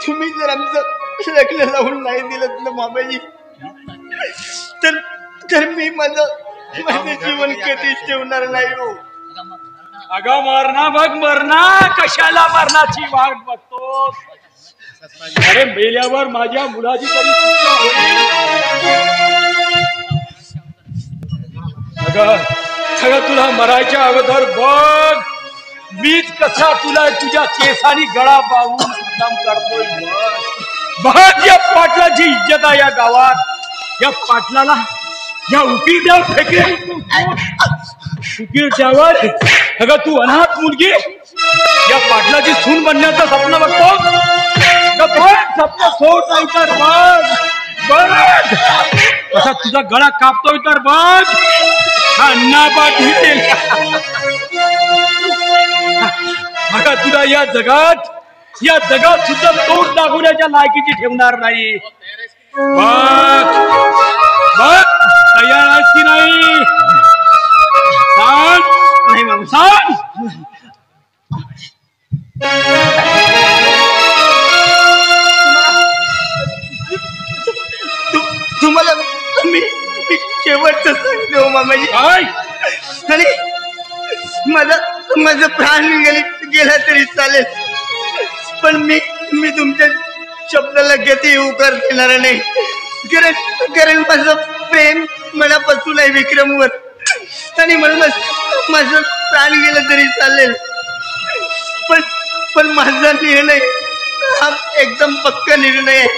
तुम्ही जर आमचं लग्न लावून नाही दिलं ना मामाजी, तर मी माझं जीवन कधीच ठेवणार नाही हो. अगं मरणा बघ, मरणा कशाला मरणाची वाट बघतो? अरे मेल्यावर माझ्या मुलाची तरी सुटका होईल. अगं तुला मरायच्या अगोदर बघ मीच कसा तुला तुझ्या केसानी गळा बांधून खतम करतोय. बघ या पाटलाची इज्जत आहे या गावात. या पाटलाला या उकिरड्यावर फेकेल. उकिरड्यावर अगं तू अनाथ मुलगी या पाटलाची सून बनण्याचं स्वप्न बघतो. स्वप्न सोड नाही तर बघ कसा तुझा गळा कापतोय तर बघ. अण्णा पाटील अगं तुला या जगात सुद्धा तोड दाखवण्याच्या लायकीची ठेवणार नाही. बघ तयार आहेस की नाही? सांग. नाही बाबा सांग. तुम्हाला मी शेवटचं सांगतो मामाजी. आणि माझं प्राण गेला तरी चालेल, पण मी तुमच्या शब्दाला गती उकार देणार नाही. कारण माझं प्रेम मनापासून आहे विक्रमवर, आणि म्हणूनच माझं प्राण गेलं तरी चालेल, पण माझा निर्णय हा एकदम पक्का निर्णय आहे.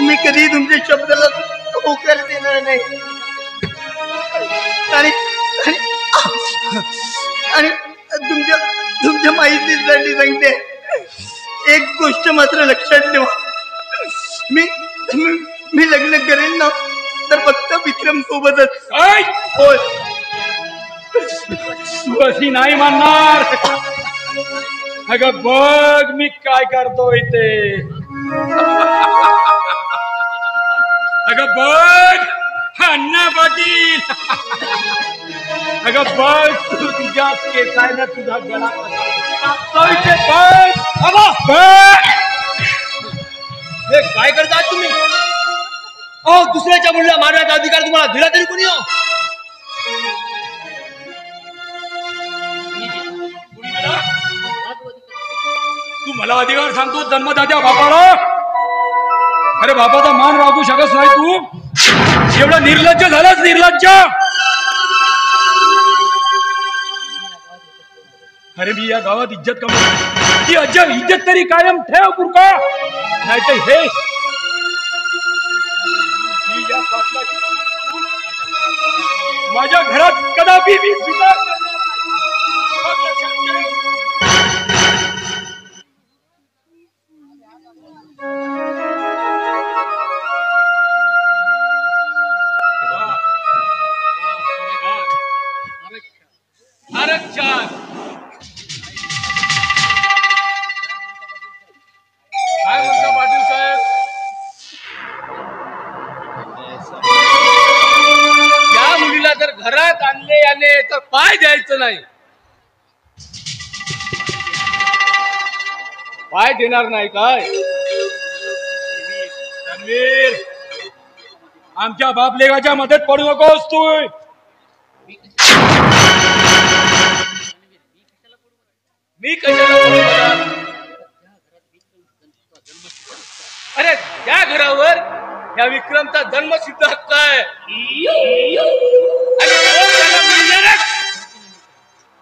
मी कधी तुमच्या शब्दाला होकार देणार नाही. आणि तुमच्या माहितीसाठी सांगते, एक गोष्ट मात्र लक्षात ठेवा. मी लग्न करेन ना तर फक्त विक्रम सोबतच. होय तू अशी नाही म्हणणार. अगं बघ मी काय करतोय ते. अगं बघ अण्णा पाटील. अगं बघ तू तुझ्या केसायला तुझा गळा कापतोय ते बघ. हे काय करतात तुम्ही? अहो दुसऱ्याच्या मुलीला मारण्याचा अधिकार तुम्हाला दिला तरी कोणी हो? तू मला अधिकार सांगतो जन्मदात्या बापाला? अरे बापाचा मान राखू शकत नाही तू? एवढं निर्लज्ज झालाच निर्लज्ज. अरे मी या गावात इज्जत कमवली, ती इज्जत तरी कायम ठेव पुरका. नाही तर हे या पाटलाची माझ्या घरात कदापि मी स्वीकार तर पाय द्यायचं नाही. पाय देणार नाही काय? रणवीर आमच्या बापलेगाच्या मदत पडू नकोस तू. मी कशाला? अरे त्या घरावर या विक्रमचा जन्मसिद्ध हक्क आहे.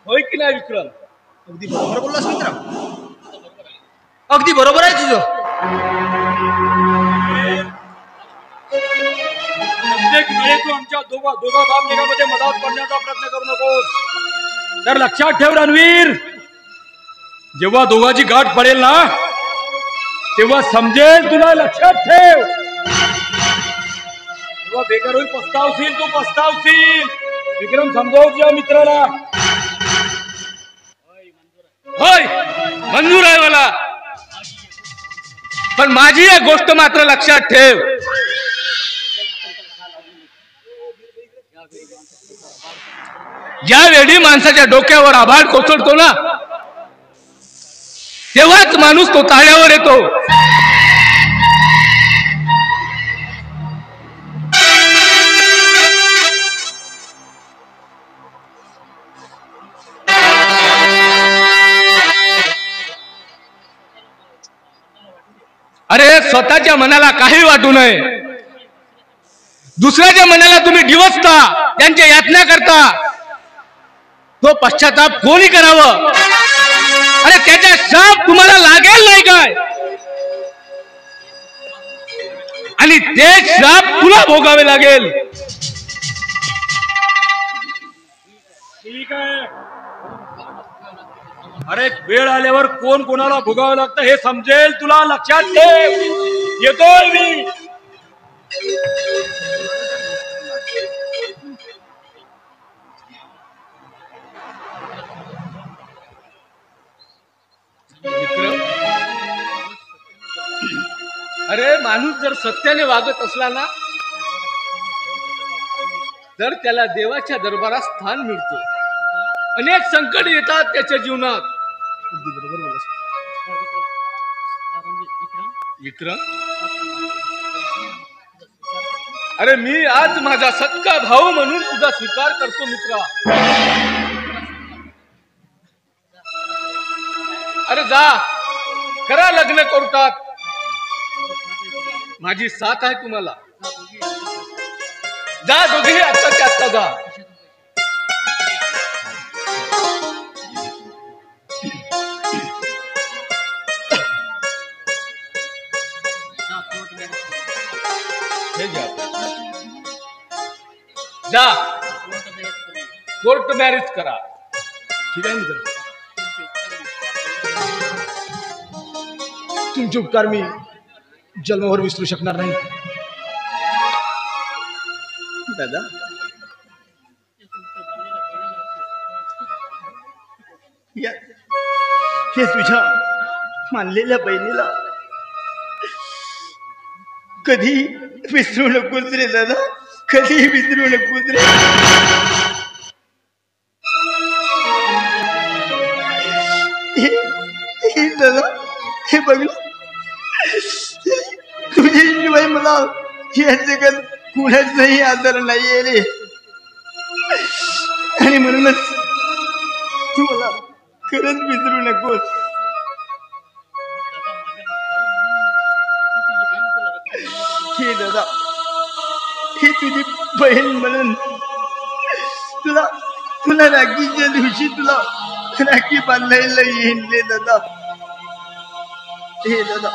होय की नाही विक्रम? अगदी बरोबर बोललास मित्र, अगदी बरोबर आहे तुझं. प्रत्येक वेळी तू आमच्या दोघा बापलेगामध्ये मदत करण्याचा प्रयत्न करू नकोस. तर लक्षात ठेव रणवीर, जेव्हा दोघाची गाठ पडेल ना तेव्हा समजेल तुला. लक्षात ठेव. तेव्हा बेकार होईल, पस्तावशील तू, पस्तावशील. विक्रम समजाव तुझ्या मित्राला. होय मंजूर आहे मला, पण माझी एक गोष्ट मात्र लक्षात ठेव. ज्या वेळी माणसाच्या डोक्यावर आभाळ कोसळतो ना तेव्हाच माणूस तो ताळ्यावर येतो. अरे स्वतःच्या मनाला काही वाटू नये, दुसऱ्याच्या मनाला तुम्ही डिवचता, त्यांच्या यातना करता. तो पश्चाताप कोणी करावं? अरे त्याचा शाप तुम्हाला लागेल नाही काय? आणि ते शाप तुला भोगावे लागेल. ठीक आहे. अरे वेळ आल्यावर कोण कोणाला भोगावं लागतं हे समजेल तुला. लक्षात ठेव. येतोय मी. अरे माणूस जर सत्याने वागत असला ना तर त्याला देवाच्या दरबारात स्थान मिळतो. अनेक संकट येतात त्याच्या जीवनात. विक्रम, अरे मी आज माझा सख्खा भाऊ म्हणून तुझा स्वीकार करतो मित्रा. अरे जा, करा लग्न कोर्टात. माझी साथ आहे तुम्हाला. जा दोघेही आत्ताच्या आत्ता जा. जा कोर्ट मॅरेज करा. ठीक आहे मित्र. तुमचे उपकार मी जन्मभर विसरू शकणार नाही दादा. हे तुझ्या मानलेल्या बहिणीला कधी विसरू नकोस रे दादा. कधी विसरू नकोस रे. हे दादा, हे बघ तुझ्याशिवाय मला या जगात कुणाचाही आदर नाहीये रे. आणि म्हणूनच तू मला खरंच विसरू नकोस. हे दादा, ही तुझी बहीण म्हणून तुला तुला राखीच्या दिवशी तुला राखी बांधायला येईन रे दादा. हे दादा,